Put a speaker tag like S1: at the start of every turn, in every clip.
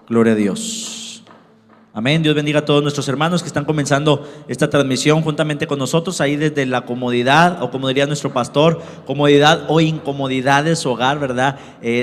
S1: Gloria a Dios. Amén. Dios bendiga a todos nuestros hermanos que están comenzando esta transmisión juntamente con nosotros ahí desde la comodidad, o como diría nuestro pastor, comodidad o incomodidad de su hogar, ¿verdad?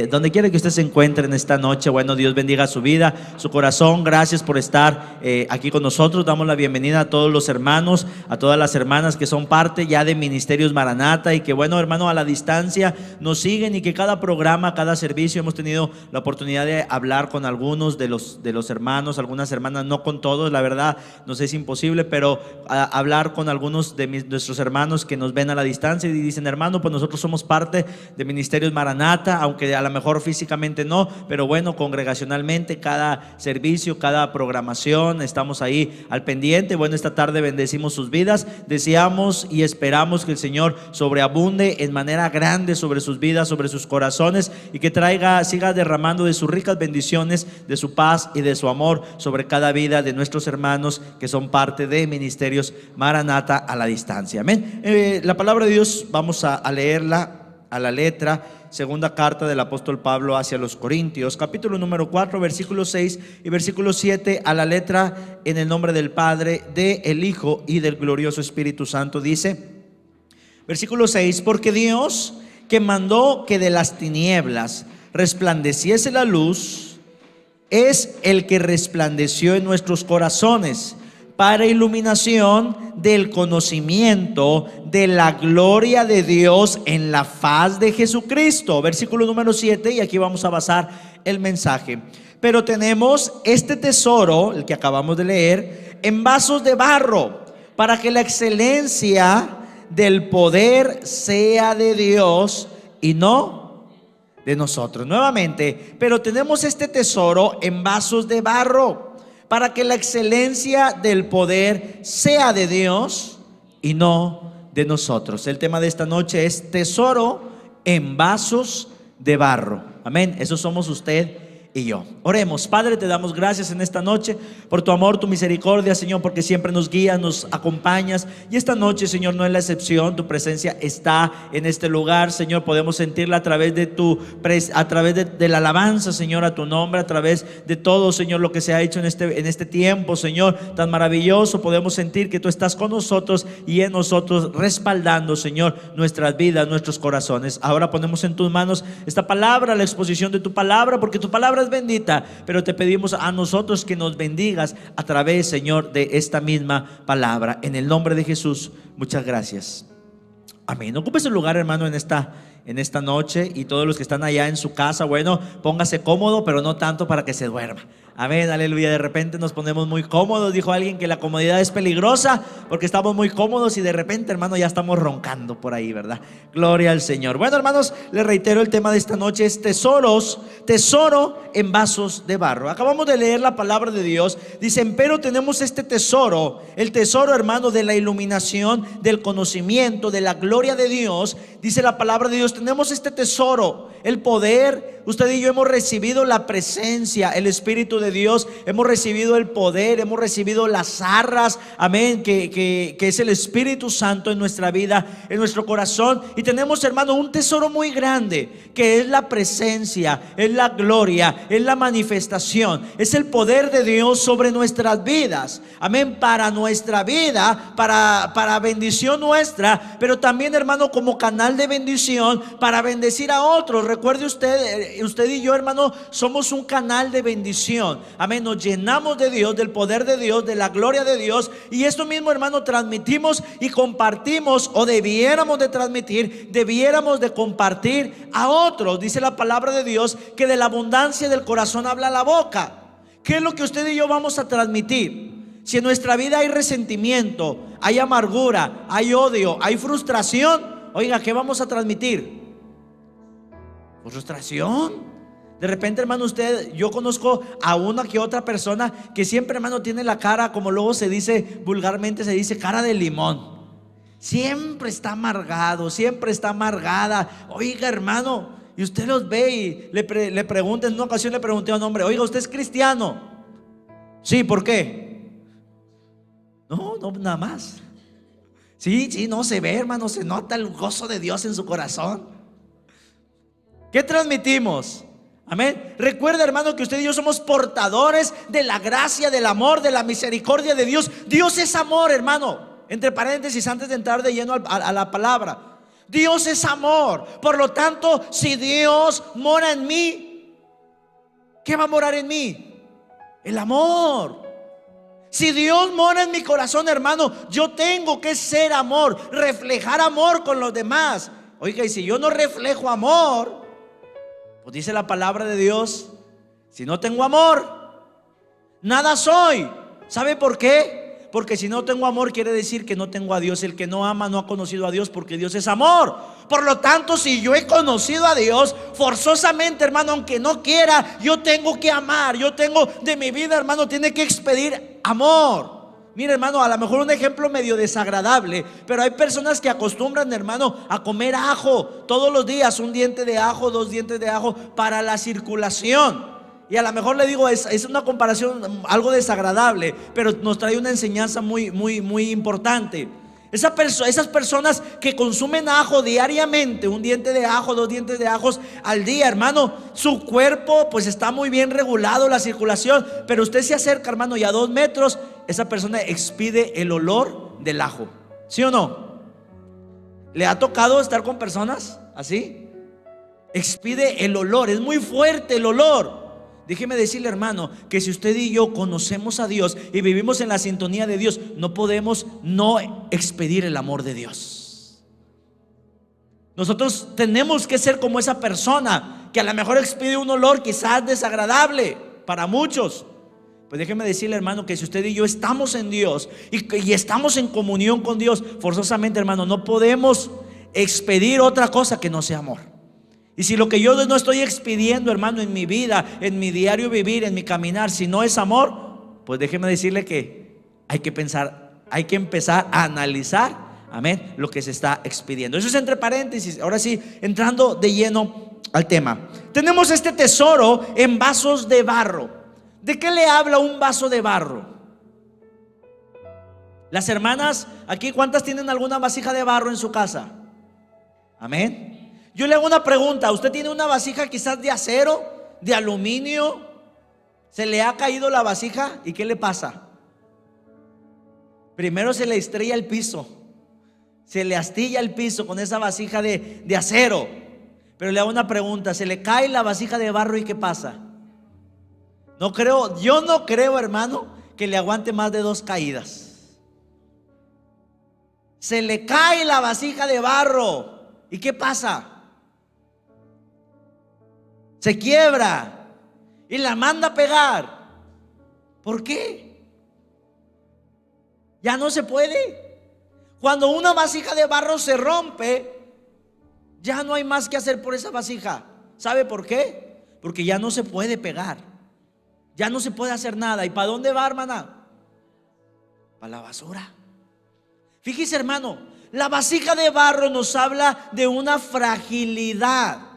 S1: Donde quiera que usted se encuentre en esta noche, bueno, Dios bendiga su vida, su corazón. Gracias por estar aquí con nosotros. Damos la bienvenida a todos los hermanos, a todas las hermanas que son parte ya de Ministerios Maranata y que, bueno, hermano, a la distancia nos siguen, y que cada programa, cada servicio hemos tenido la oportunidad de hablar con algunos de los hermanos, algunas hermanas, no con todos, la verdad nos es imposible, pero hablar con algunos de nuestros hermanos que nos ven a la distancia y dicen: hermano, pues nosotros somos parte de Ministerios Maranata, aunque a lo mejor físicamente no, pero bueno, congregacionalmente cada servicio, cada programación estamos ahí al pendiente. Bueno, esta tarde bendecimos sus vidas, deseamos y esperamos que el Señor sobreabunde en manera grande sobre sus vidas, sobre sus corazones, y que siga derramando de sus ricas bendiciones, de su paz y de su amor sobre cada vida de nuestros hermanos que son parte de Ministerios Maranata a la distancia. Amén. La palabra de Dios vamos a leerla a la letra. Segunda carta del apóstol Pablo hacia los Corintios, capítulo número 4, versículo 6 y versículo 7, a la letra, en el nombre del Padre, del Hijo y del glorioso Espíritu Santo. Dice, versículo 6: porque Dios, que mandó que de las tinieblas resplandeciese la luz, es el que resplandeció en nuestros corazones para iluminación del conocimiento de la gloria de Dios en la faz de Jesucristo. Versículo número 7, y aquí vamos a basar el mensaje. Pero tenemos este tesoro, el que acabamos de leer, en vasos de barro, para que la excelencia del poder sea de Dios y no de nosotros. Nuevamente, pero tenemos este tesoro en vasos de barro, para que la excelencia del poder sea de Dios y no de nosotros. El tema de esta noche es tesoro en vasos de barro. Amén. Eso somos usted y yo. Oremos. Padre, te damos gracias en esta noche por tu amor, tu misericordia, Señor, porque siempre nos guías, nos acompañas, y esta noche, Señor, no es la excepción. Tu presencia está en este lugar, Señor. Podemos sentirla a través de de la alabanza, Señor, a tu nombre, a través de todo, Señor, lo que se ha hecho en este tiempo, Señor, tan maravilloso. Podemos sentir que tú estás con nosotros y en nosotros, respaldando, Señor, nuestras vidas, nuestros corazones. Ahora ponemos en tus manos esta palabra, la exposición de tu palabra, porque tu palabra es bendita, pero te pedimos a nosotros que nos bendigas a través, Señor, de esta misma palabra. En el nombre de Jesús, muchas gracias. Amén. Ocupe su lugar, hermano, en esta noche, y todos los que están allá en su casa, bueno, póngase cómodo, pero no tanto para que se duerma. Amén, aleluya. De repente nos ponemos muy cómodos. Dijo alguien que la comodidad es peligrosa, porque estamos muy cómodos y de repente, hermano, ya estamos roncando por ahí, ¿verdad? Gloria al Señor. Bueno, hermanos, les reitero, el tema de esta noche es tesoro en vasos de barro. Acabamos de leer la palabra de Dios. Dicen, pero tenemos este tesoro, el tesoro, hermano, de la iluminación, del conocimiento, de la gloria de Dios. Dice la palabra de Dios, tenemos este tesoro, el poder. Usted y yo hemos recibido la presencia, el Espíritu de Dios, hemos recibido el poder, hemos recibido las arras, amén, que es el Espíritu Santo en nuestra vida, en nuestro corazón. Y tenemos, hermano, un tesoro muy grande, que es la presencia, es la gloria, es la manifestación, es el poder de Dios sobre nuestras vidas, amén, para nuestra vida, para bendición nuestra, pero también, hermano, como canal de bendición para bendecir a otros. Recuerde usted y yo, hermano, somos un canal de bendición. Amén. Nos llenamos de Dios, del poder de Dios, de la gloria de Dios, y esto mismo, hermano, transmitimos y compartimos, o debiéramos de transmitir, debiéramos de compartir a otros. Dice la palabra de Dios que de la abundancia del corazón habla la boca. ¿Qué es lo que usted y yo vamos a transmitir? Si en nuestra vida hay resentimiento, hay amargura, hay odio, hay frustración, oiga, ¿qué vamos a transmitir? Frustración. De repente, hermano, yo conozco a una que otra persona que siempre, hermano, tiene la cara, como luego se dice vulgarmente, se dice cara de limón. Siempre está amargado, siempre está amargada. Oiga, hermano, y usted los ve y le pregunta. En una ocasión le pregunté a un hombre: oiga, ¿usted es cristiano? Sí, ¿por qué? No, nada más. Sí, no se ve, hermano, se nota el gozo de Dios en su corazón. ¿Qué transmitimos? Amén. Recuerda, hermano, que usted y yo somos portadores de la gracia, del amor, de la misericordia de Dios. Dios es amor, hermano. Entre paréntesis, antes de entrar de lleno a la palabra, Dios es amor. Por lo tanto, si Dios mora en mí, ¿qué va a morar en mí? El amor. Si Dios mora en mi corazón, hermano, yo tengo que ser amor, reflejar amor con los demás. Oiga, y si yo no reflejo amor, pues dice la palabra de Dios, si no tengo amor, nada soy. ¿Sabe por qué? Porque si no tengo amor quiere decir que no tengo a Dios. El que no ama no ha conocido a Dios, porque Dios es amor. Por lo tanto, si yo he conocido a Dios, forzosamente, hermano, aunque no quiera, yo tengo que amar. Yo tengo de mi vida, hermano, tiene que expedir amor. Mira, hermano, a lo mejor un ejemplo medio desagradable, pero hay personas que acostumbran, hermano, a comer ajo todos los días. Un diente de ajo, 2 dientes de ajo para la circulación. Y a lo mejor le digo, es una comparación algo desagradable, pero nos trae una enseñanza muy importante. Esas personas que consumen ajo diariamente, un diente de ajo, 2 dientes de ajos al día, hermano, su cuerpo pues está muy bien regulado, la circulación. Pero usted se acerca, hermano, y a 2 metros esa persona expide el olor del ajo. ¿Sí o no? ¿Le ha tocado estar con personas así? Expide el olor, es muy fuerte el olor. Déjeme decirle, hermano, que si usted y yo conocemos a Dios y vivimos en la sintonía de Dios, no podemos no expedir el amor de Dios. Nosotros tenemos que ser como esa persona que a lo mejor expide un olor quizás desagradable para muchos. Pues déjeme decirle, hermano, que si usted y yo estamos en Dios y estamos en comunión con Dios, forzosamente, hermano, no podemos expedir otra cosa que no sea amor. Y si lo que yo no estoy expidiendo, hermano, en mi vida, en mi diario vivir, en mi caminar, si no es amor, pues déjeme decirle que hay que empezar a analizar, amén, lo que se está expidiendo. Eso es entre paréntesis. Ahora sí, entrando de lleno al tema. Tenemos este tesoro en vasos de barro. ¿De qué le habla un vaso de barro? Las hermanas, aquí, ¿cuántas tienen alguna vasija de barro en su casa? Amén. Yo le hago una pregunta. ¿Usted tiene una vasija quizás de acero, de aluminio? ¿Se le ha caído la vasija? ¿Y qué le pasa? Primero se le estrella el piso, se le astilla el piso con esa vasija de acero. Pero le hago una pregunta. ¿Se le cae la vasija de barro y qué pasa? Yo no creo, hermano, que le aguante más de 2 caídas. Se le cae la vasija de barro ¿y qué pasa? Se quiebra y la manda a pegar. ¿Por qué? Ya no se puede. Cuando una vasija de barro se rompe, ya no hay más que hacer por esa vasija. ¿Sabe por qué? Porque ya no se puede pegar, ya no se puede hacer nada. ¿Y para dónde va, hermana? Para la basura. Fíjese, hermano, la vasija de barro nos habla de una fragilidad,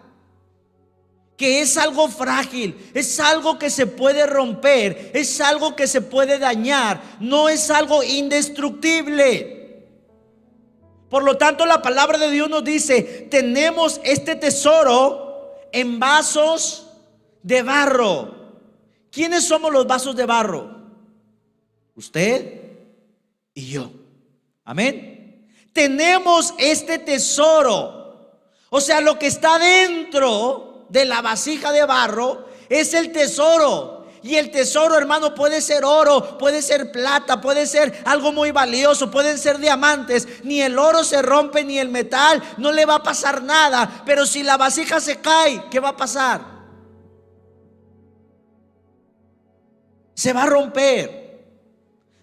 S1: que es algo frágil, es algo que se puede romper, es algo que se puede dañar, no es algo indestructible. Por lo tanto, la palabra de Dios nos dice: tenemos este tesoro en vasos de barro. ¿Quiénes somos los vasos de barro? Usted y yo. Amén. Tenemos este tesoro. O sea, lo que está dentro de la vasija de barro es el tesoro. Y el tesoro, hermano, puede ser oro, puede ser plata, puede ser algo muy valioso, pueden ser diamantes. Ni el oro se rompe, ni el metal, no le va a pasar nada. Pero si la vasija se cae, ¿qué va a pasar? Se va a romper.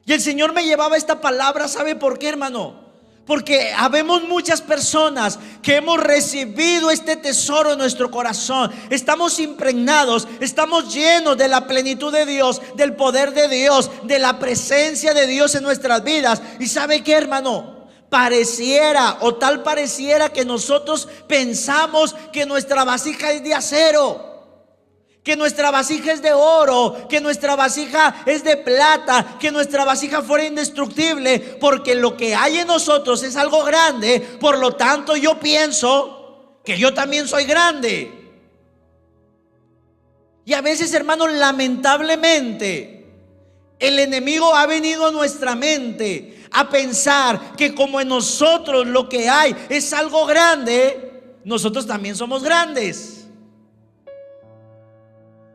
S1: Y el Señor me llevaba esta palabra, ¿sabe por qué, hermano? Porque habemos muchas personas que hemos recibido este tesoro en nuestro corazón. Estamos impregnados, estamos llenos de la plenitud de Dios, del poder de Dios, de la presencia de Dios en nuestras vidas. ¿Y sabe qué, hermano? Pareciera que nosotros pensamos que nuestra vasija es de acero, que nuestra vasija es de oro, que nuestra vasija es de plata, que nuestra vasija fuera indestructible, porque lo que hay en nosotros es algo grande. Por lo tanto, yo pienso que yo también soy grande. Y a veces, hermanos, lamentablemente, el enemigo ha venido a nuestra mente a pensar que como en nosotros lo que hay es algo grande, nosotros también somos grandes.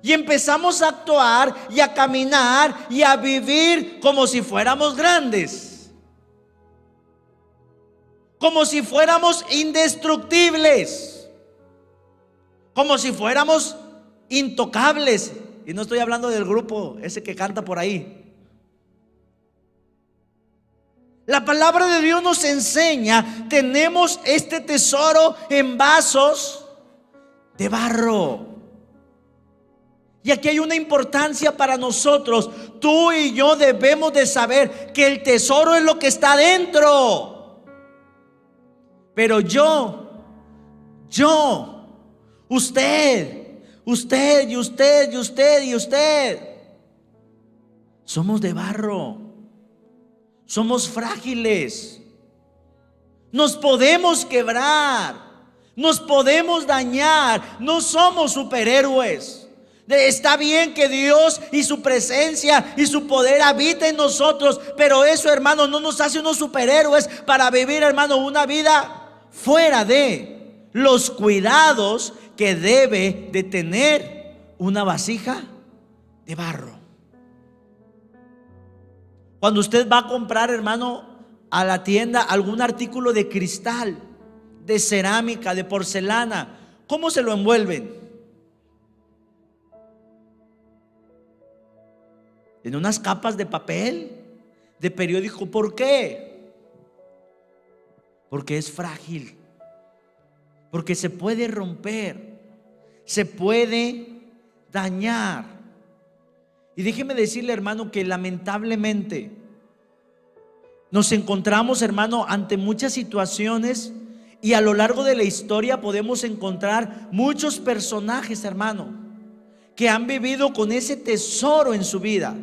S1: Y empezamos a actuar y a caminar y a vivir como si fuéramos grandes, como si fuéramos indestructibles, como si fuéramos intocables. Y no estoy hablando del grupo ese que canta por ahí. La palabra de Dios nos enseña, tenemos este tesoro en vasos de barro. Y aquí hay una importancia para nosotros. Tú y yo debemos de saber que el tesoro es lo que está dentro. Pero usted y usted somos de barro. Somos frágiles. Nos podemos quebrar. Nos podemos dañar. No somos superhéroes. Está bien que Dios y su presencia y su poder habiten en nosotros, pero eso, hermano, no nos hace unos superhéroes para vivir, hermano, una vida fuera de los cuidados que debe de tener una vasija de barro. Cuando usted va a comprar, hermano, a la tienda algún artículo de cristal, de cerámica, de porcelana, ¿cómo se lo envuelven? En unas capas de papel, de periódico. ¿Por qué? Porque es frágil, porque se puede romper, se puede dañar. Y déjeme decirle, hermano, que lamentablemente nos encontramos, hermano, ante muchas situaciones, y a lo largo de la historia podemos encontrar muchos personajes, hermano, que han vivido con ese tesoro en su vida,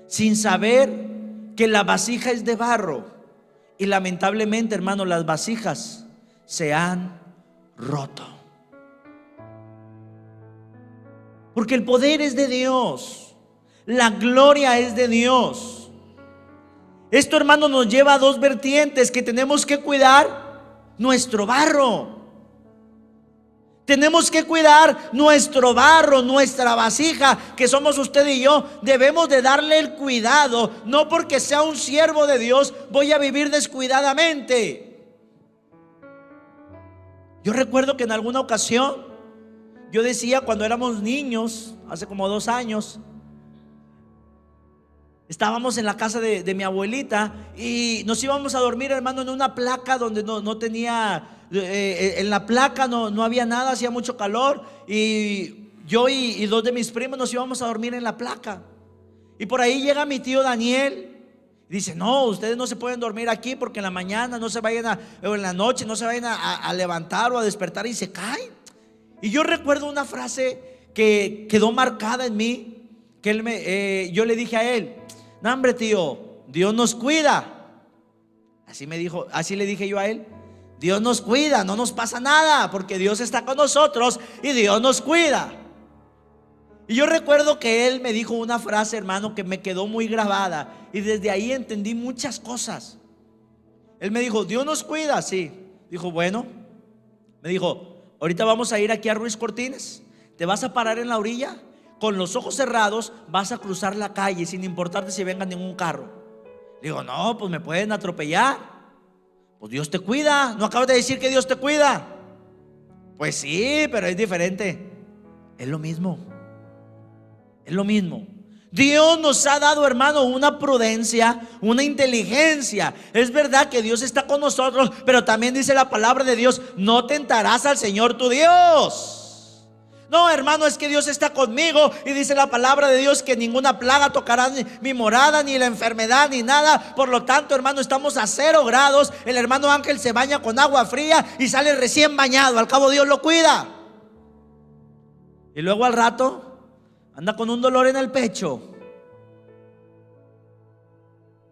S1: sin saber que la vasija es de barro. Y lamentablemente, hermano, las vasijas se han roto. Porque el poder es de Dios, la gloria es de Dios. Esto, hermano, nos lleva a dos vertientes: que tenemos que cuidar nuestro barro. Tenemos que cuidar nuestro barro, nuestra vasija, que somos usted y yo. Debemos de darle el cuidado. No porque sea un siervo de Dios voy a vivir descuidadamente. Yo recuerdo que en alguna ocasión yo decía, cuando éramos niños, hace como 2 años, estábamos en la casa de mi abuelita y nos íbamos a dormir, hermano, en una placa donde no tenía, en la placa no había nada, hacía mucho calor, y yo y 2 de mis primos nos íbamos a dormir en la placa. Y por ahí llega mi tío Daniel y dice: no, ustedes no se pueden dormir aquí porque en la mañana no se vayan o en la noche no se vayan a levantar o a despertar y se caen. Y yo recuerdo una frase que quedó marcada en mí, que yo le dije a él: no, hombre, tío, Dios nos cuida. Así me dijo, así le dije yo a él: Dios nos cuida, no nos pasa nada, porque Dios está con nosotros y Dios nos cuida. Y yo recuerdo que él me dijo una frase, hermano, que me quedó muy grabada, y desde ahí entendí muchas cosas. Él me dijo: Dios nos cuida, sí. Dijo: bueno, me dijo: ahorita vamos a ir aquí a Ruiz Cortines, te vas a parar en la orilla, con los ojos cerrados vas a cruzar la calle sin importarte si venga ningún carro. Digo: no, pues me pueden atropellar. Pues Dios te cuida. ¿No acabas de decir que Dios te cuida? Pues sí, pero es diferente. Es lo mismo. Es lo mismo. Dios nos ha dado, hermano, una prudencia, una inteligencia. Es verdad que Dios está con nosotros, pero también dice la palabra de Dios: no tentarás al Señor tu Dios. No, hermano, es que Dios está conmigo, y dice la palabra de Dios que ninguna plaga tocará mi morada, ni la enfermedad, ni nada. Por lo tanto, hermano, estamos a 0 grados. El hermano Ángel se baña con agua fría y sale recién bañado. Al cabo, Dios lo cuida. Y luego al rato anda con un dolor en el pecho.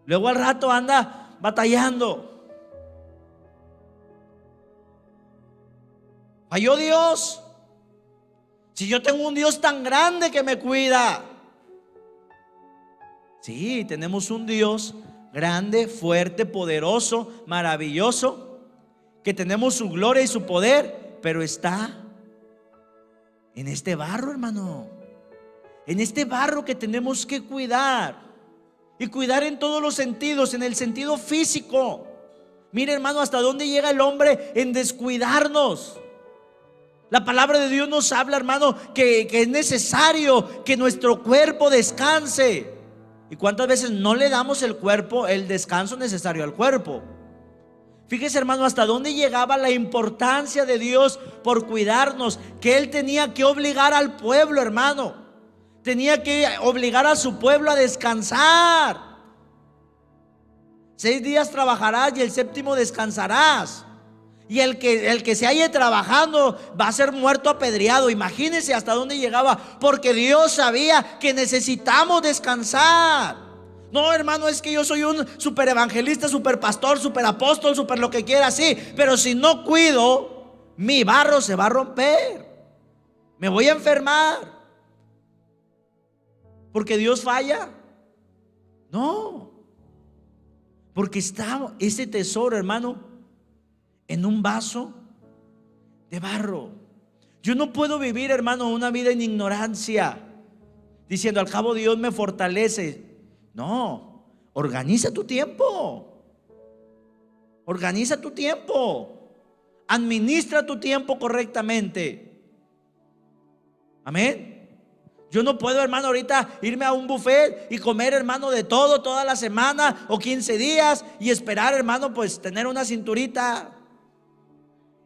S1: Luego al rato anda batallando. ¿Falló Dios? Si yo tengo un Dios tan grande que me cuida. Sí, tenemos un Dios grande, fuerte, poderoso, maravilloso, que tenemos su gloria y su poder, pero está en este barro, hermano. En este barro que tenemos que cuidar. Y cuidar en todos los sentidos, en el sentido físico. Mire, hermano, hasta dónde llega el hombre en descuidarnos. La palabra de Dios nos habla, hermano, que es necesario que nuestro cuerpo descanse. ¿Y cuántas veces no le damos el descanso necesario al cuerpo? Fíjese, hermano, hasta dónde llegaba la importancia de Dios por cuidarnos, que Él tenía que obligar al pueblo, hermano. Tenía que obligar a su pueblo a descansar. 6 días trabajarás y el séptimo descansarás. Y el que se halle trabajando va a ser muerto apedreado. Imagínense hasta dónde llegaba, porque Dios sabía que necesitamos descansar. No, hermano, es que yo soy un super evangelista, super pastor, super apóstol, super lo que quiera, sí, pero si no cuido, mi barro se va a romper. Me voy a enfermar. ¿Porque Dios falla? No. Porque está ese tesoro, hermano, en un vaso de barro. Yo no puedo vivir, hermano, una vida en ignorancia, diciendo al cabo Dios me fortalece. No, organiza tu tiempo. Organiza tu tiempo. Administra tu tiempo correctamente. Amén. Yo no puedo, hermano, ahorita irme a un buffet y comer, hermano, de todo toda la semana o 15 días y esperar, hermano, pues tener una cinturita.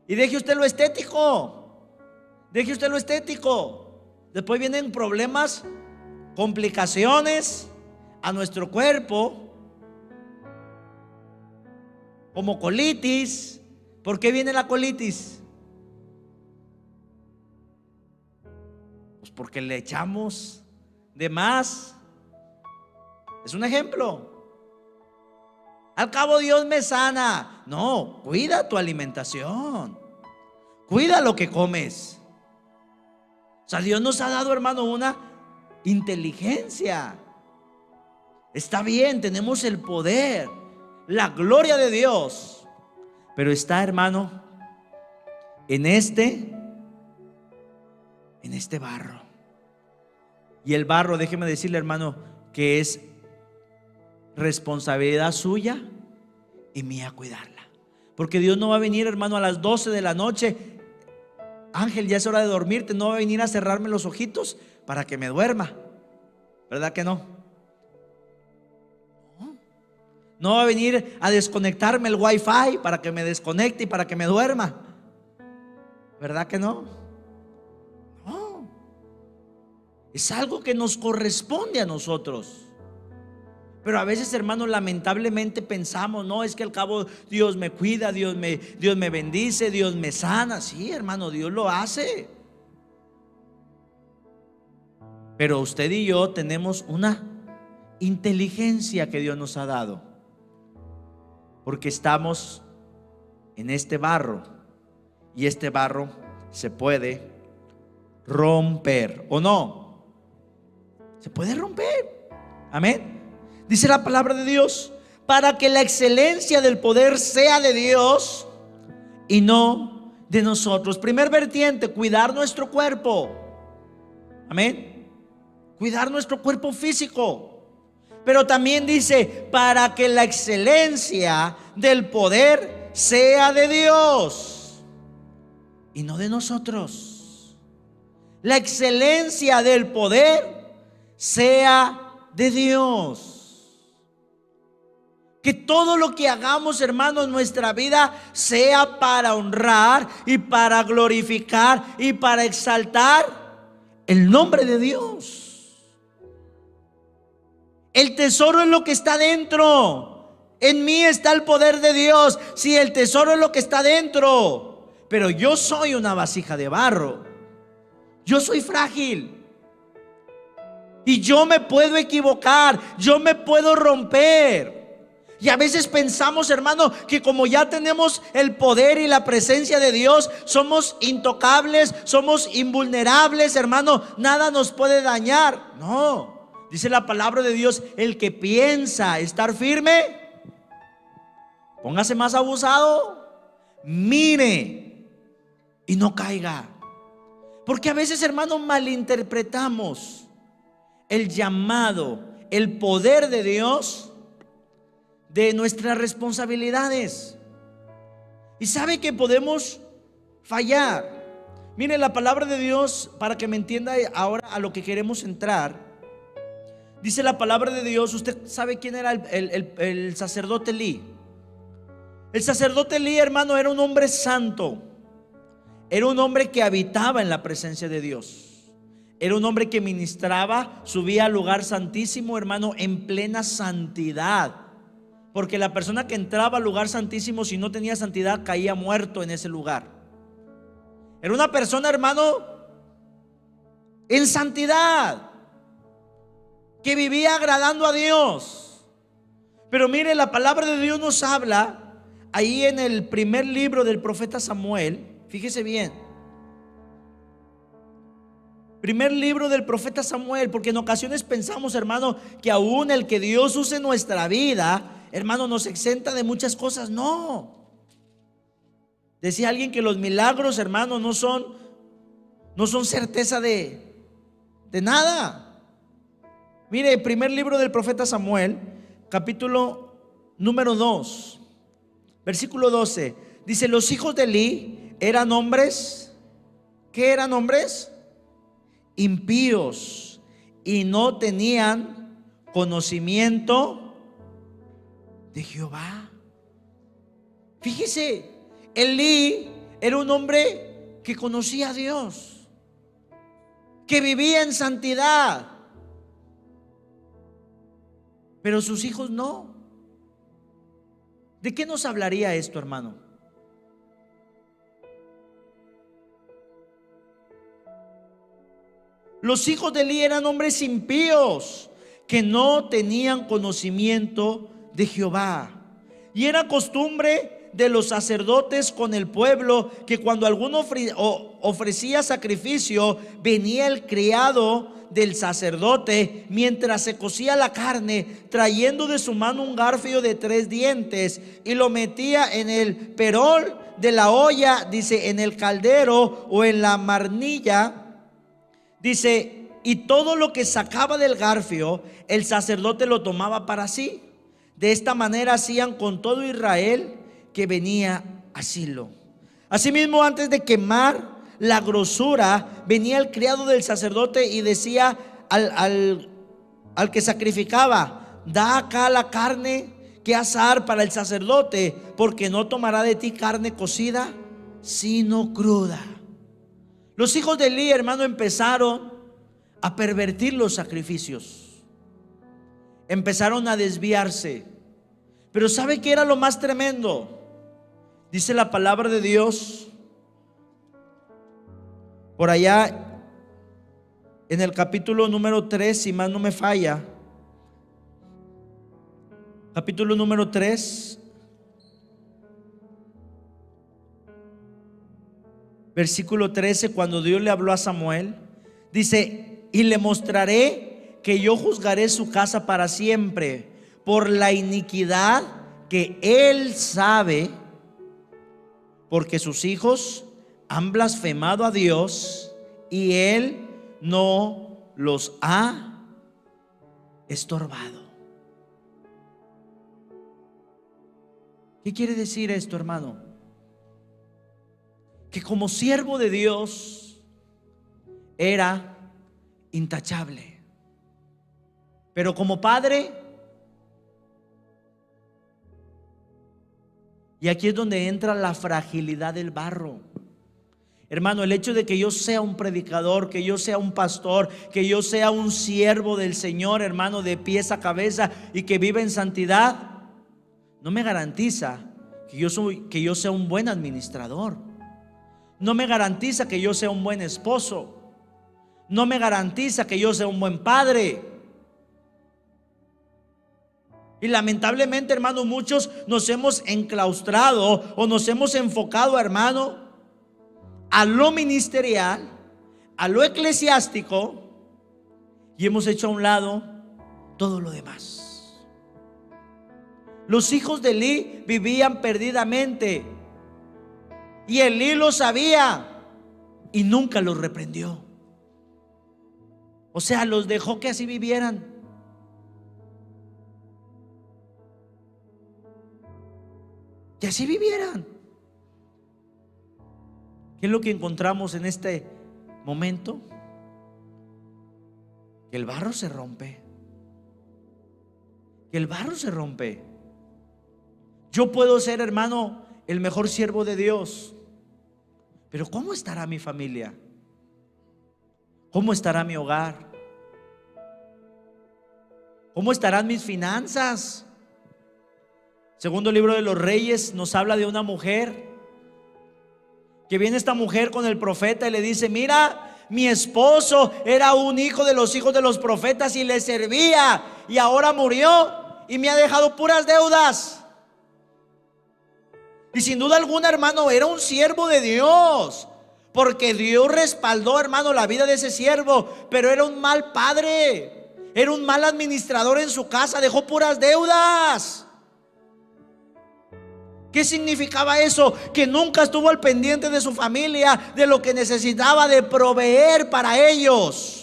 S1: Y deje usted lo estético. Deje usted lo estético. Después vienen problemas, complicaciones a nuestro cuerpo, como colitis. ¿Por qué viene la colitis? Pues porque le echamos de más. Es un ejemplo. Al cabo Dios me sana. No, cuida tu alimentación. Cuida lo que comes. O sea, Dios nos ha dado, hermano, una inteligencia. Está bien, tenemos el poder, la gloria de Dios. Pero está, hermano, en este barro. Y el barro, déjeme decirle, hermano, que es responsabilidad suya y mía cuidarla. Porque Dios no va a venir, hermano, a las 12 de la noche. Ángel, ya es hora de dormirte. No va a venir a cerrarme los ojitos para que me duerma. ¿Verdad que no? No va a venir a desconectarme el wifi para que me desconecte y para que me duerma. ¿Verdad que no? No. Es algo que nos corresponde a nosotros. Pero a veces, hermanos, lamentablemente pensamos, no, es que al cabo Dios me cuida, Dios me bendice, Dios me sana. Sí, hermano, Dios lo hace. Pero usted y yo tenemos una inteligencia que Dios nos ha dado, porque estamos en este barro, y este barro se puede romper, ¿o no? Se puede romper. Amén. Dice la palabra de Dios, para que la excelencia del poder sea de Dios y no de nosotros. Primer vertiente, cuidar nuestro cuerpo. Amén. Cuidar nuestro cuerpo físico. Pero también dice, para que la excelencia del poder sea de Dios y no de nosotros. La excelencia del poder sea de Dios. Que todo lo que hagamos, hermanos, en nuestra vida sea para honrar y para glorificar y para exaltar el nombre de Dios. El tesoro es lo que está dentro. En mí está el poder de Dios. Si el tesoro es lo que está dentro, pero yo soy una vasija de barro. Yo soy frágil. Y yo me puedo equivocar. Yo me puedo romper. Y a veces pensamos, hermano, que como ya tenemos el poder y la presencia de Dios, somos intocables, somos invulnerables, hermano, nada nos puede dañar. No, dice la palabra de Dios, el que piensa estar firme, póngase más abusado, mire y no caiga. Porque a veces, hermano, malinterpretamos el llamado, el poder de Dios de nuestras responsabilidades. Y sabe que podemos fallar. Mire, la palabra de Dios, para que me entienda ahora a lo que queremos entrar, dice la palabra de Dios. Usted sabe quién era el sacerdote Elí. El sacerdote Elí, hermano, era un hombre santo. Era un hombre que habitaba en la presencia de Dios. Era un hombre que ministraba, subía al lugar santísimo, hermano, en plena santidad. Porque la persona que entraba al lugar santísimo, si no tenía santidad, caía muerto en ese lugar. Era una persona, hermano, en santidad, que vivía agradando a Dios. Pero mire, la palabra de Dios nos habla ahí en el primer libro del profeta Samuel. Fíjese bien, primer libro del profeta Samuel, porque en ocasiones pensamos, hermano, que aún el que Dios use nuestra vida, hermano, nos exenta de muchas cosas. No. Decía alguien que los milagros, hermano, no son certeza de nada. Mire, el primer libro del profeta Samuel, capítulo número 2, versículo 12, dice: los hijos de Elí eran hombres, ¿qué eran hombres? Impíos, y no tenían conocimiento de Jehová. Fíjese, Elí era un hombre que conocía a Dios, que vivía en santidad, pero sus hijos no. ¿De qué nos hablaría esto, hermano? Los hijos de Elí eran hombres impíos que no tenían conocimiento de Jehová. Y era costumbre de los sacerdotes con el pueblo que cuando alguno ofrecía sacrificio, venía el criado del sacerdote mientras se cocía la carne, trayendo de su mano un garfio de 3 dientes, y lo metía en el perol de la olla, dice, en el caldero o en la marnilla. Dice, y todo lo que sacaba del garfio, el sacerdote lo tomaba para sí. De esta manera hacían con todo Israel que venía a Silo. Asimismo, antes de quemar la grosura, venía el criado del sacerdote y decía al que sacrificaba: da acá la carne que asar para el sacerdote, porque no tomará de ti carne cocida, sino cruda. Los hijos de Elí, hermano, empezaron a pervertir los sacrificios, empezaron a desviarse. Pero ¿sabe qué era lo más tremendo? Dice la palabra de Dios por allá en el capítulo número 3, si más no me falla, capítulo número 3, versículo 13, cuando Dios le habló a Samuel, dice: y le mostraré que yo juzgaré su casa para siempre por la iniquidad que él sabe, porque sus hijos han blasfemado a Dios y él no los ha estorbado. ¿Qué quiere decir esto, hermano? Que como siervo de Dios era intachable, pero como padre, y aquí es donde entra la fragilidad del barro. Hermano, el hecho de que yo sea un predicador, que yo sea un pastor, que yo sea un siervo del Señor, hermano, de pies a cabeza, y que viva en santidad, no me garantiza que yo sea un buen administrador. No me garantiza que yo sea un buen esposo. No me garantiza que yo sea un buen padre. Y lamentablemente, hermano, muchos nos hemos enclaustrado o nos hemos enfocado, hermano, a lo ministerial, a lo eclesiástico, y hemos hecho a un lado todo lo demás. Los hijos de Elí vivían perdidamente, y Elí lo sabía y nunca los reprendió. O sea, los dejó que así vivieran. Que así vivieran. ¿Qué es lo que encontramos en este momento? Que el barro se rompe. Que el barro se rompe. Yo puedo ser, hermano, el mejor siervo de Dios, pero ¿cómo estará mi familia? ¿Cómo estará mi hogar? ¿Cómo estarán mis finanzas? Segundo libro de los Reyes nos habla de una mujer, que viene esta mujer con el profeta y le dice: mira, mi esposo era un hijo de los hijos de los profetas y le servía, y ahora murió y me ha dejado puras deudas. Y sin duda alguna, hermano, era un siervo de Dios, porque Dios respaldó, hermano, la vida de ese siervo, pero era un mal padre, era un mal administrador en su casa, dejó puras deudas. ¿Qué significaba eso? Que nunca estuvo al pendiente de su familia, de lo que necesitaba, de proveer para ellos.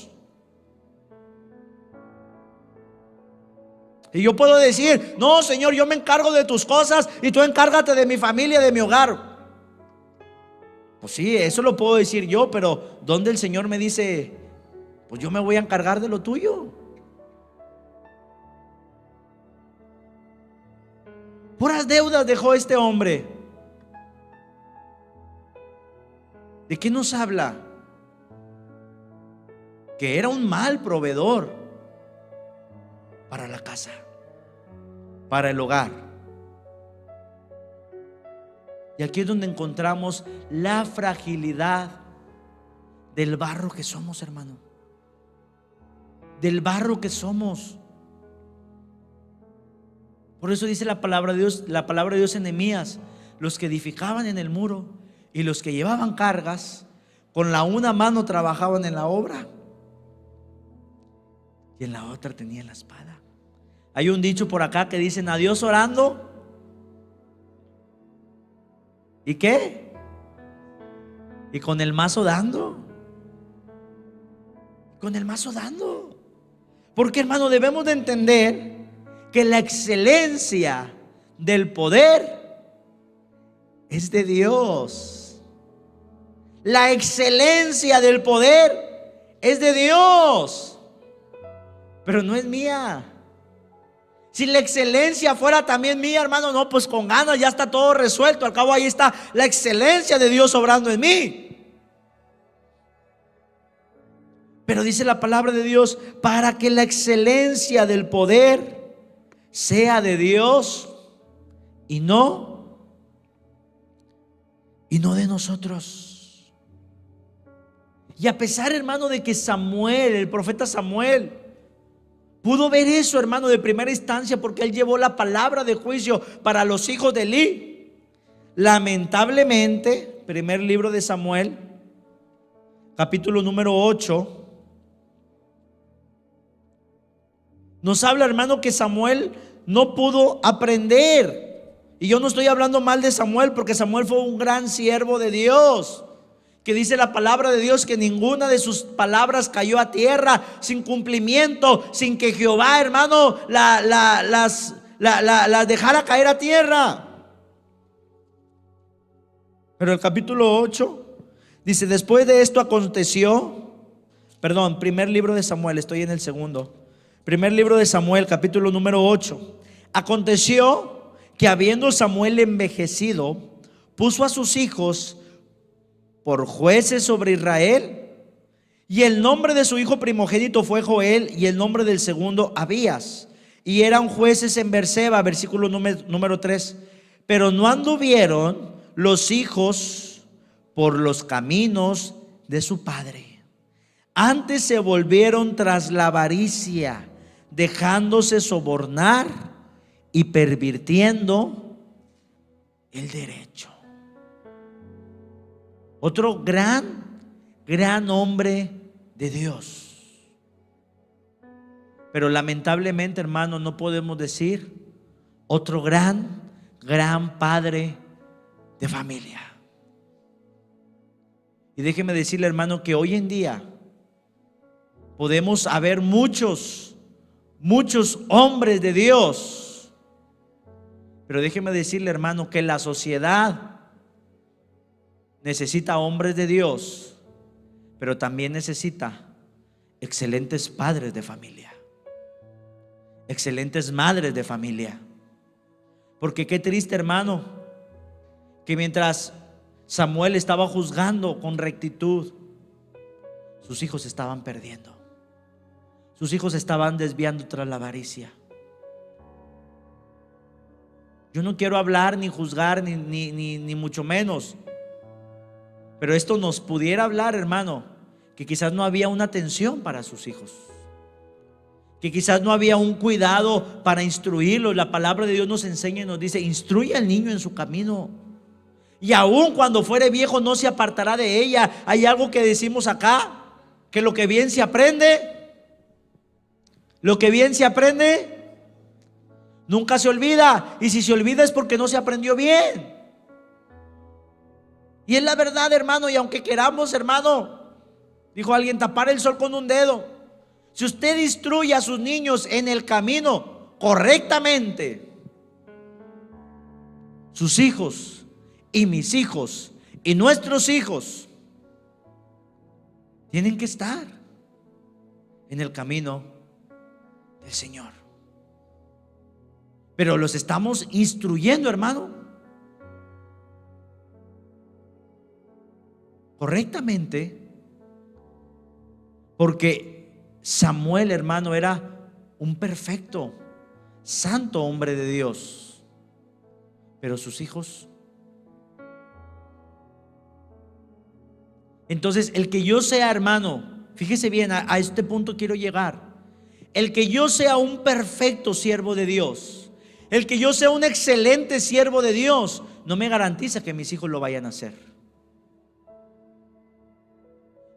S1: Y yo puedo decir: no, Señor, yo me encargo de tus cosas y tú encárgate de mi familia, de mi hogar. Pues sí, eso lo puedo decir yo, pero ¿dónde el Señor me dice: pues yo me voy a encargar de lo tuyo? Puras deudas dejó este hombre. ¿De qué nos habla? Que era un mal proveedor para la casa, para el hogar. Y aquí es donde encontramos la fragilidad del barro que somos, hermano. Del barro que somos. Por eso dice la palabra de Dios en Nehemías: los que edificaban en el muro y los que llevaban cargas, con la una mano trabajaban en la obra y en la otra tenían la espada. Hay un dicho por acá que dicen: a Dios orando, ¿y qué? Y con el mazo dando. Con el mazo dando. Porque, hermano, debemos de entender que la excelencia del poder es de Dios. La excelencia del poder es de Dios, pero no es mía. Si la excelencia fuera también mía, hermano, no, pues con ganas ya está todo resuelto. Al cabo ahí está la excelencia de Dios obrando en mí. Pero dice la palabra de Dios: para que la excelencia del poder sea de Dios y no de nosotros. Y a pesar, hermano, de que Samuel, el profeta Samuel, pudo ver eso, hermano, de primera instancia, porque él llevó la palabra de juicio para los hijos de Elí, lamentablemente, primer libro de Samuel, capítulo número 8, nos habla, hermano, que Samuel no pudo aprender. Y yo no estoy hablando mal de Samuel, porque Samuel fue un gran siervo de Dios, que dice la palabra de Dios que ninguna de sus palabras cayó a tierra sin cumplimiento, sin que Jehová, hermano, las dejara caer a tierra. Pero el capítulo 8 dice: después de esto aconteció, perdón, primer libro de Samuel, estoy en el segundo. Primer libro de Samuel, capítulo número 8. Aconteció que, habiendo Samuel envejecido, puso a sus hijos por jueces sobre Israel. Y el nombre de su hijo primogénito fue Joel, y el nombre del segundo Abías. Y eran jueces en Berseba, versículo número 3. Pero no anduvieron los hijos por los caminos de su padre. Antes se volvieron tras la avaricia, dejándose sobornar y pervirtiendo el derecho. Otro gran hombre de Dios. Pero lamentablemente, hermano, no podemos decir otro gran padre de familia. Y déjeme decirle, hermano, que hoy en día podemos haber muchos hombres de Dios. Pero déjeme decirle, hermano, que la sociedad necesita hombres de Dios, pero también necesita excelentes padres de familia, excelentes madres de familia. Porque qué triste, hermano, que mientras Samuel estaba juzgando con rectitud, sus hijos estaban perdiendo. Sus hijos estaban desviando tras la avaricia. Yo no quiero hablar ni juzgar ni mucho menos, pero esto nos pudiera hablar, hermano, que quizás no había una atención para sus hijos, que quizás no había un cuidado para instruirlos. La palabra de Dios nos enseña y nos dice: instruye al niño en su camino, y aun cuando fuere viejo no se apartará de ella. Hay algo que decimos acá, que lo que bien se aprende, nunca se olvida. Y si se olvida es porque no se aprendió bien. Y es la verdad, hermano. Y aunque queramos, hermano, dijo alguien, tapar el sol con un dedo, si usted instruye a sus niños en el camino correctamente, sus hijos y mis hijos y nuestros hijos tienen que estar en el camino del Señor. Pero los estamos instruyendo, hermano, correctamente, porque Samuel, hermano, era un perfecto, santo hombre de Dios, pero sus hijos. Entonces, el que yo sea, hermano, fíjese bien, a este punto quiero llegar. El que yo sea un perfecto siervo de Dios, el que yo sea un excelente siervo de Dios, no me garantiza que mis hijos lo vayan a hacer.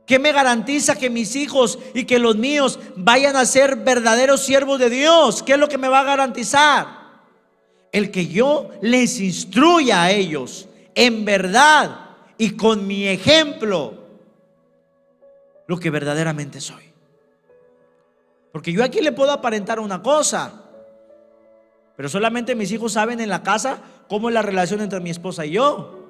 S1: ¿Qué me garantiza que mis hijos y que los míos vayan a ser verdaderos siervos de Dios? ¿Qué es lo que me va a garantizar? El que yo les instruya a ellos en verdad y con mi ejemplo lo que verdaderamente soy. Porque yo aquí le puedo aparentar una cosa, pero solamente mis hijos saben en la casa cómo es la relación entre mi esposa y yo.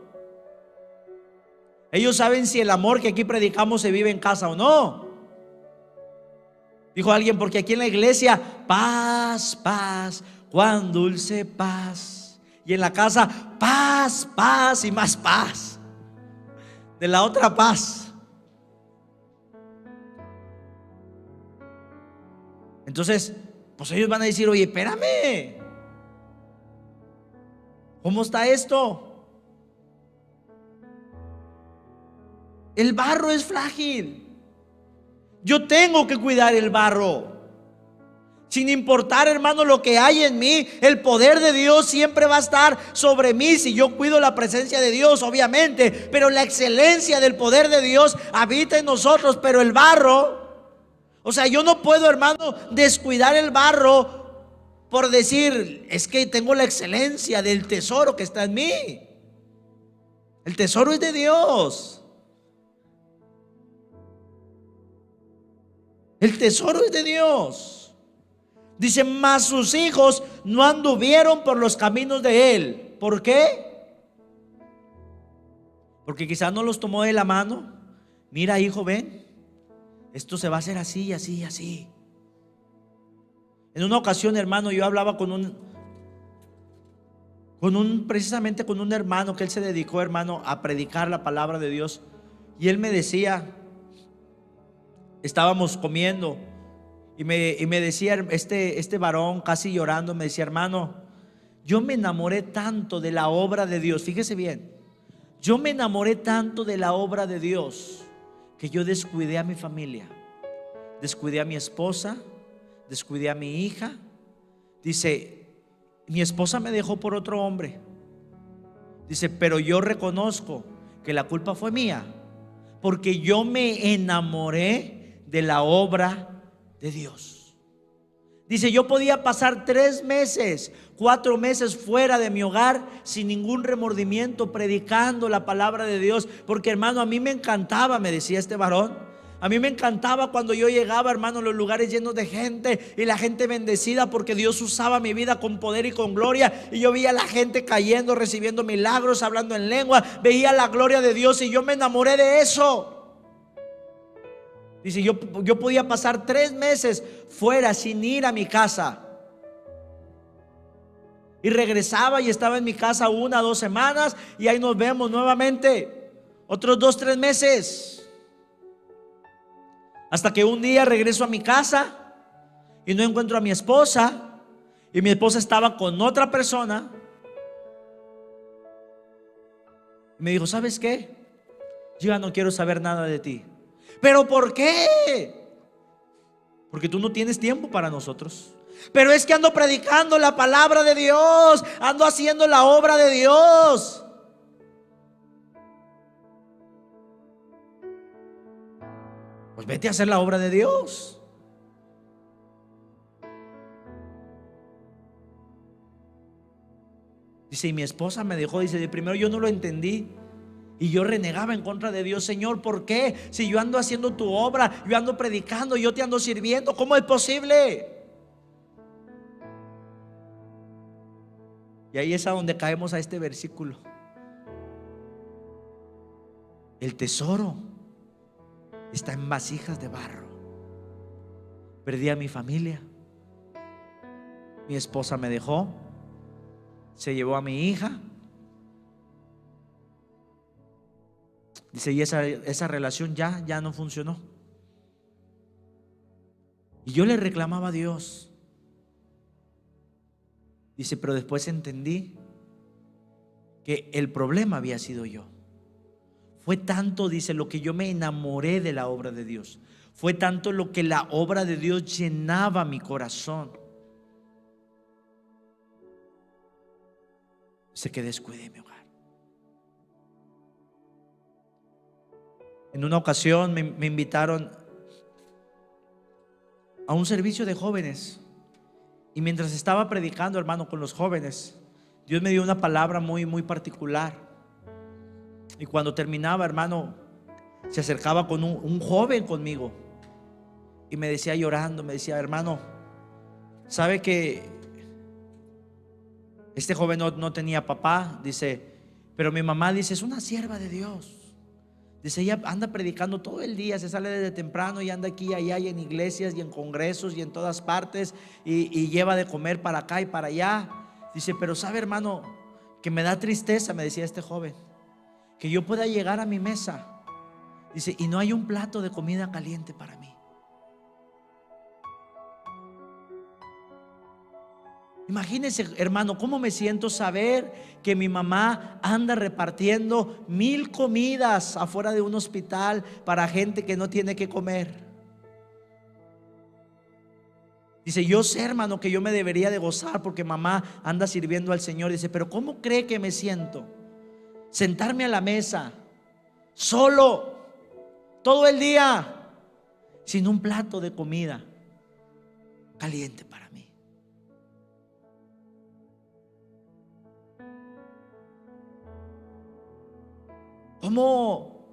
S1: Ellos saben si el amor que aquí predicamos se vive en casa o no. Dijo alguien, porque aquí en la iglesia, paz, paz, cuán dulce paz. Y en la casa, paz, paz y más paz. De la otra paz. Entonces, pues ellos van a decir, oye, espérame, ¿cómo está esto? El barro es frágil. Yo tengo que cuidar el barro. Sin importar, hermano, lo que hay en mí, el poder de Dios siempre va a estar sobre mí si yo cuido la presencia de Dios, obviamente. Pero la excelencia del poder de Dios habita en nosotros. Pero el barro, o sea, yo no puedo, hermano, descuidar el barro por decir, es que tengo la excelencia del tesoro que está en mí. El tesoro es de Dios. El tesoro es de Dios. Dice, mas sus hijos no anduvieron por los caminos de él. ¿Por qué? Porque quizás no los tomó de la mano. Mira, hijo, ven, esto se va a hacer así, así, así. En una ocasión, hermano, yo hablaba precisamente con un hermano que él se dedicó, hermano, a predicar la palabra de Dios. Y él me decía, estábamos comiendo y me decía este varón, casi llorando, me decía, hermano, yo me enamoré tanto de la obra de Dios. Fíjese bien, yo me enamoré tanto de la obra de Dios que yo descuidé a mi familia, descuidé a mi esposa, descuidé a mi hija. Dice, mi esposa me dejó por otro hombre. Dice, pero yo reconozco que la culpa fue mía, porque yo me enamoré de la obra de Dios. Dice, yo podía pasar 3 meses, 4 meses fuera de mi hogar sin ningún remordimiento, predicando la palabra de Dios, porque hermano, a mí me encantaba, me decía este varón, a mí me encantaba cuando yo llegaba, hermano, a los lugares llenos de gente y la gente bendecida, porque Dios usaba mi vida con poder y con gloria, y yo veía a la gente cayendo, recibiendo milagros, hablando en lengua, veía la gloria de Dios y yo me enamoré de eso. Dice, yo podía pasar 3 meses fuera sin ir a mi casa, y regresaba y estaba en mi casa 1 o 2 semanas, y ahí nos vemos nuevamente otros 2 o 3 meses. Hasta que un día regreso a mi casa y no encuentro a mi esposa, y mi esposa estaba con otra persona. Y me dijo, ¿sabes qué? Yo ya no quiero saber nada de ti. ¿Pero por qué? Porque tú no tienes tiempo para nosotros. Pero es que ando predicando la palabra de Dios, ando haciendo la obra de Dios. Pues vete a hacer la obra de Dios. Dice, y mi esposa me dejó. Dice, de primero yo no lo entendí, y yo renegaba en contra de Dios. Señor, ¿por qué? Si yo ando haciendo tu obra, yo ando predicando, yo te ando sirviendo, ¿cómo es posible? Y ahí es a donde caemos a este versículo. El tesoro está en vasijas de barro. Perdí a mi familia, mi esposa me dejó, se llevó a mi hija. Dice, y esa relación ya no funcionó. Y yo le reclamaba a Dios. Dice, pero después entendí que el problema había sido yo. Fue tanto, dice, lo que yo me enamoré de la obra de Dios. Fue tanto lo que la obra de Dios llenaba mi corazón. Sé que descuidé mi hogar. En una ocasión me invitaron a un servicio de jóvenes, y mientras estaba predicando, hermano, con los jóvenes, Dios me dio una palabra muy particular. Y cuando terminaba, hermano, se acercaba con un joven conmigo y me decía llorando, me decía, hermano, ¿sabe que este joven no tenía papá? Dice, pero mi mamá, dice, es una sierva de Dios. Dice, ella anda predicando todo el día, se sale desde temprano y anda aquí y allá, y en iglesias y en congresos y en todas partes, y lleva de comer para acá y para allá. Dice, pero sabe, hermano, que me da tristeza, me decía este joven, que yo pueda llegar a mi mesa, dice, y no hay un plato de comida caliente para mí. Imagínense, hermano, cómo me siento saber que mi mamá anda repartiendo 1000 comidas afuera de un hospital para gente que no tiene que comer. Dice, yo sé, hermano, que yo me debería de gozar porque mamá anda sirviendo al Señor. Dice, pero ¿cómo cree que me siento? Sentarme a la mesa solo todo el día sin un plato de comida caliente para mí. ¿Cómo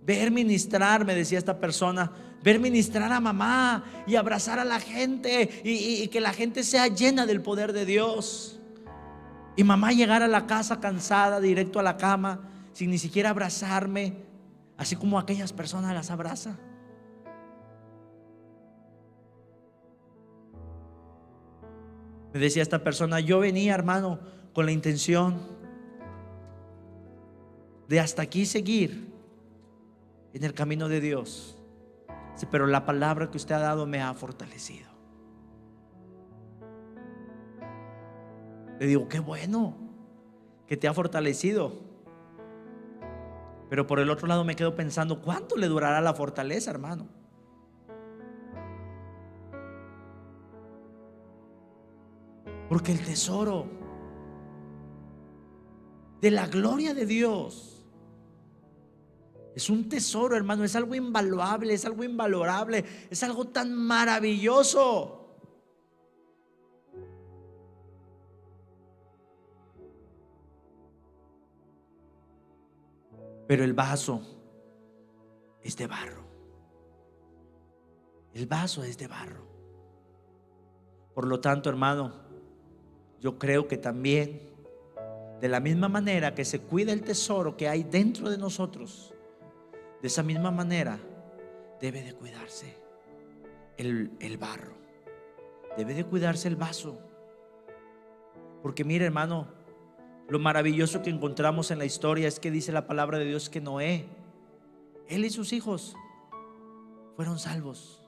S1: ver ministrar? Me decía esta persona, ver ministrar a mamá y abrazar a la gente, y que la gente sea llena del poder de Dios, y mamá llegar a la casa cansada, directo a la cama, sin ni siquiera abrazarme, así como aquellas personas las abraza. Me decía esta persona, yo venía, hermano, con la intención de hasta aquí seguir en el camino de Dios, pero la palabra que usted ha dado me ha fortalecido. Le digo, qué bueno que te ha fortalecido, pero por el otro lado me quedo pensando, ¿cuánto le durará la fortaleza, hermano? Porque el tesoro de la gloria de Dios es un tesoro, hermano, es algo invaluable, es algo invalorable, es algo tan maravilloso. Pero el vaso es de barro. El vaso es de barro. Por lo tanto, hermano, yo creo que también, de la misma manera que se cuida el tesoro que hay dentro de nosotros, de esa misma manera debe de cuidarse el barro, debe de cuidarse el vaso. Porque mire, hermano, lo maravilloso que encontramos en la historia es que dice la palabra de Dios que Noé, él y sus hijos fueron salvos.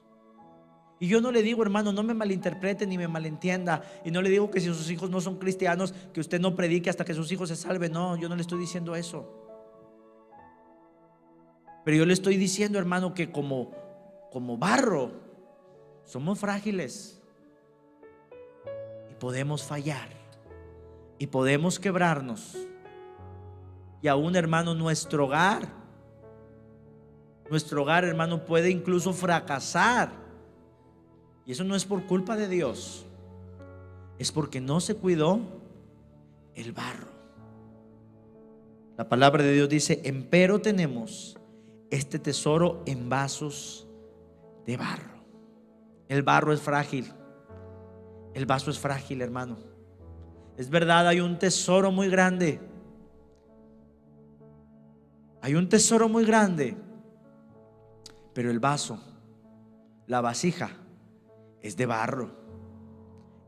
S1: Y yo no le digo, hermano, no me malinterprete ni me malentienda, y no le digo que si sus hijos no son cristianos, que usted no predique hasta que sus hijos se salven. No, yo no le estoy diciendo eso. Pero yo le estoy diciendo, hermano, que como barro somos frágiles y podemos fallar y podemos quebrarnos. Y aún, hermano, nuestro hogar, hermano, puede incluso fracasar. Y eso no es por culpa de Dios, es porque no se cuidó el barro. La palabra de Dios dice: empero tenemos este tesoro en vasos de barro. El barro es frágil. El vaso es frágil, hermano. Es verdad, hay un tesoro muy grande. Hay un tesoro muy grande. Pero el vaso, la vasija, es de barro.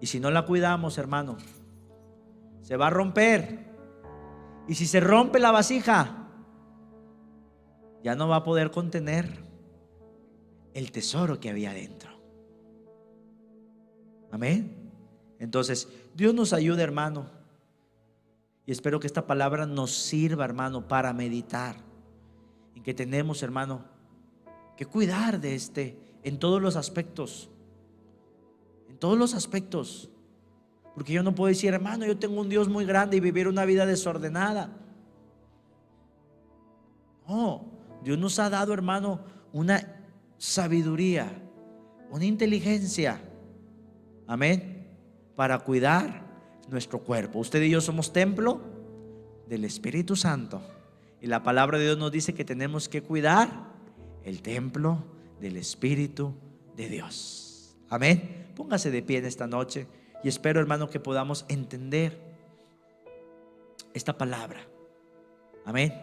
S1: Y si no la cuidamos, hermano, se va a romper. Y si se rompe la vasija, ya no va a poder contener el tesoro que había dentro. Amén. Entonces, Dios nos ayude, hermano. Y espero que esta palabra nos sirva, hermano, para meditar en que tenemos, hermano, que cuidar de en todos los aspectos. En todos los aspectos. Porque yo no puedo decir, hermano, yo tengo un Dios muy grande y vivir una vida desordenada. No, Dios nos ha dado, hermano, una sabiduría, una inteligencia, amén, para cuidar nuestro cuerpo. Usted y yo somos templo del Espíritu Santo, y la palabra de Dios nos dice que tenemos que cuidar el templo del Espíritu de Dios. Amén. Póngase de pie en esta noche y espero, hermano, que podamos entender esta palabra. Amén.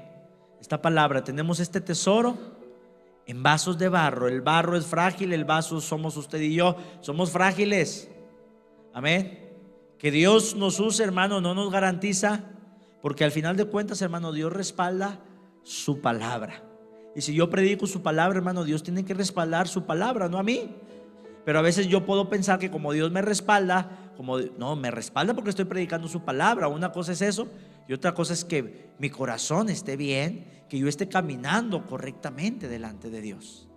S1: Esta palabra, tenemos este tesoro en vasos de barro. El barro es frágil, el vaso somos usted y yo, somos frágiles. Amén. Que Dios nos use, hermano, no nos garantiza, porque al final de cuentas, hermano, Dios respalda su palabra. Y si yo predico su palabra, hermano, Dios tiene que respaldar su palabra, no a mí. Pero a veces yo puedo pensar que como Dios me respalda, no, me respalda porque estoy predicando su palabra. Una cosa es eso, y otra cosa es que mi corazón esté bien, que yo esté caminando correctamente delante de Dios.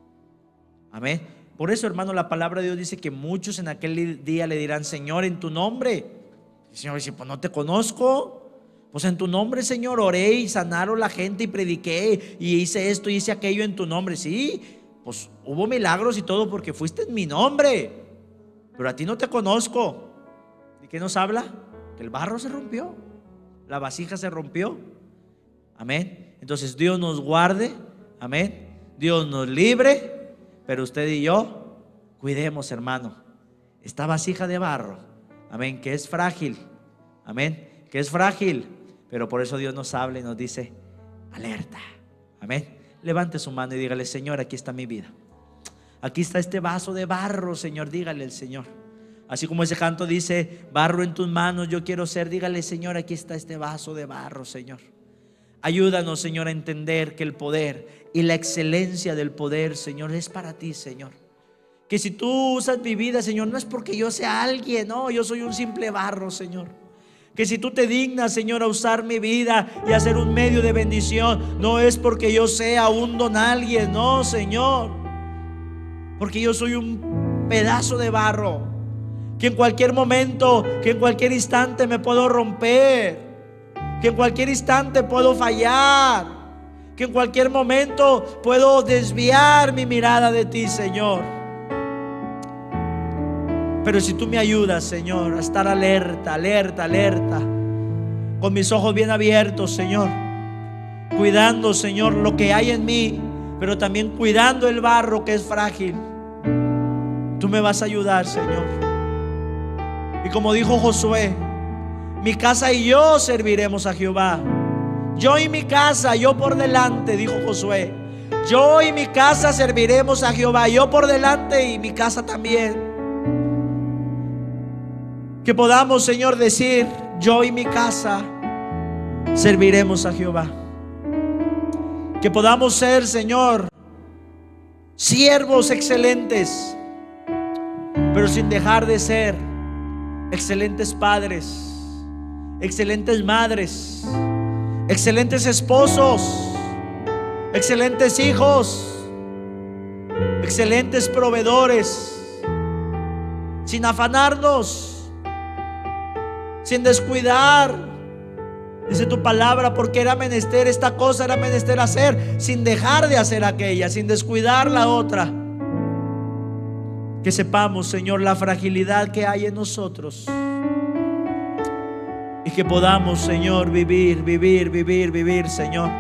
S1: Amén. Por eso, hermano, la palabra de Dios dice que muchos en aquel día le dirán: Señor, en tu nombre. El Señor dice: pues no te conozco. Pues en tu nombre, Señor, oré y sanaron la gente y prediqué y hice esto y hice aquello en tu nombre. Sí, pues hubo milagros y todo porque fuiste en mi nombre, pero a ti no te conozco. ¿De qué nos habla? Que el barro se rompió, la vasija se rompió. Amén. Entonces Dios nos guarde, amén, Dios nos libre, pero usted y yo cuidemos, hermano, esta vasija de barro, amén, que es frágil, amén, que es frágil, pero por eso Dios nos habla y nos dice: alerta, amén. Levante su mano y dígale: Señor, aquí está mi vida, aquí está este vaso de barro, Señor. Dígale al Señor, así como ese canto dice: barro en tus manos yo quiero ser. Dígale: Señor, aquí está este vaso de barro, Señor. Ayúdanos, Señor, a entender que el poder y la excelencia del poder, Señor, es para ti, Señor. Que si tú usas mi vida, Señor, no es porque yo sea alguien, no, yo soy un simple barro, Señor. Que si tú te dignas, Señor, a usar mi vida y a ser un medio de bendición, no es porque yo sea un don alguien, no, Señor, porque yo soy un pedazo de barro que en cualquier momento, que en cualquier instante me puedo romper, que en cualquier instante puedo fallar, que en cualquier momento puedo desviar mi mirada de ti, Señor. Pero si tú me ayudas, Señor, a estar alerta, alerta, alerta, con mis ojos bien abiertos, Señor, cuidando, Señor, lo que hay en mí, pero también cuidando el barro que es frágil, tú me vas a ayudar, Señor. Y como dijo Josué, mi casa y yo serviremos a Jehová. Yo y mi casa, yo por delante, dijo Josué. Yo y mi casa serviremos a Jehová. Yo por delante y mi casa también. Que podamos, Señor, decir: yo y mi casa serviremos a Jehová. Que podamos ser, Señor, siervos excelentes, pero sin dejar de ser excelentes padres, excelentes madres, excelentes esposos, excelentes hijos, excelentes proveedores, sin afanarnos, sin descuidar. Dice tu palabra, porque era menester esta cosa, era menester hacer, sin dejar de hacer aquella, sin descuidar la otra. Que sepamos, Señor, la fragilidad que hay en nosotros, y que podamos, Señor, vivir, Señor,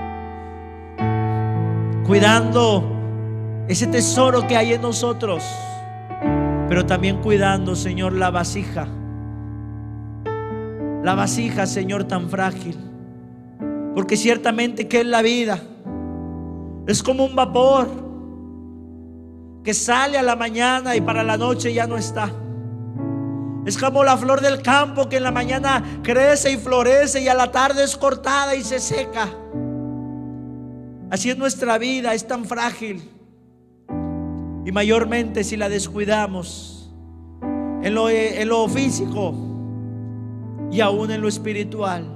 S1: cuidando ese tesoro que hay en nosotros, pero también cuidando, Señor, la vasija, Señor, tan frágil. Porque ciertamente que es la vida, es como un vapor que sale a la mañana y para la noche ya no está. Es como la flor del campo que en la mañana crece y florece y a la tarde es cortada y se seca. Así es nuestra vida, es tan frágil. Y mayormente si la descuidamos en lo físico y aún en lo espiritual.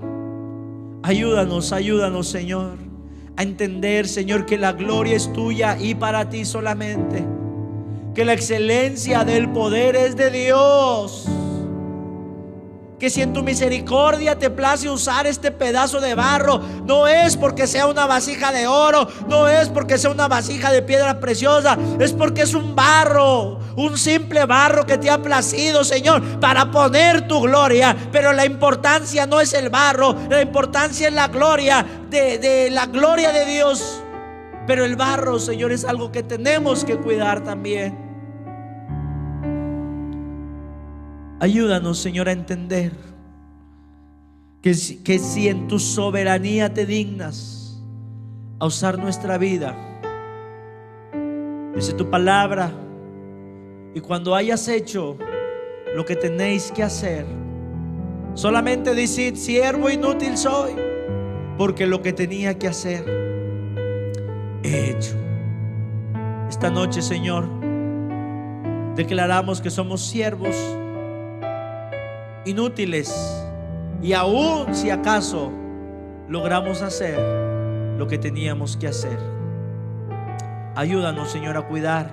S1: Ayúdanos, Señor, a entender, Señor, que la gloria es tuya y para ti solamente, que la excelencia del poder es de Dios, que si en tu misericordia te place usar este pedazo de barro, no es porque sea una vasija de oro, no es porque sea una vasija de piedra preciosa, es porque es un barro, un simple barro que te ha placido, Señor, para poner tu gloria. Pero la importancia no es el barro, la importancia es la gloria de la gloria de Dios. Pero el barro, Señor, es algo que tenemos que cuidar también. Ayúdanos, Señor, a entender que si en tu soberanía te dignas a usar nuestra vida, dice tu palabra, y cuando hayas hecho lo que tenéis que hacer, solamente decid: siervo inútil soy, porque lo que tenía que hacer he hecho. Esta noche, Señor, declaramos que somos siervos inútiles, y aún si acaso logramos hacer lo que teníamos que hacer. Ayúdanos, Señor, a cuidar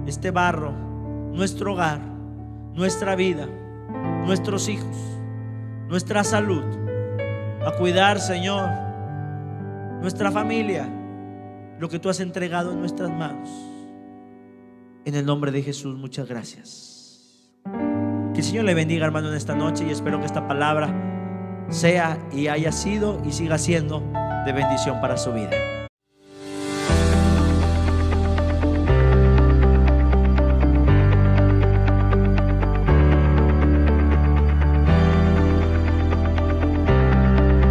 S1: este barro, nuestro hogar, nuestra vida, nuestros hijos, nuestra salud, a cuidar, Señor, nuestra familia, lo que tú has entregado en nuestras manos. En el nombre de Jesús, muchas gracias. Que el Señor le bendiga, hermano, en esta noche, y espero que esta palabra sea y haya sido y siga siendo de bendición para su vida.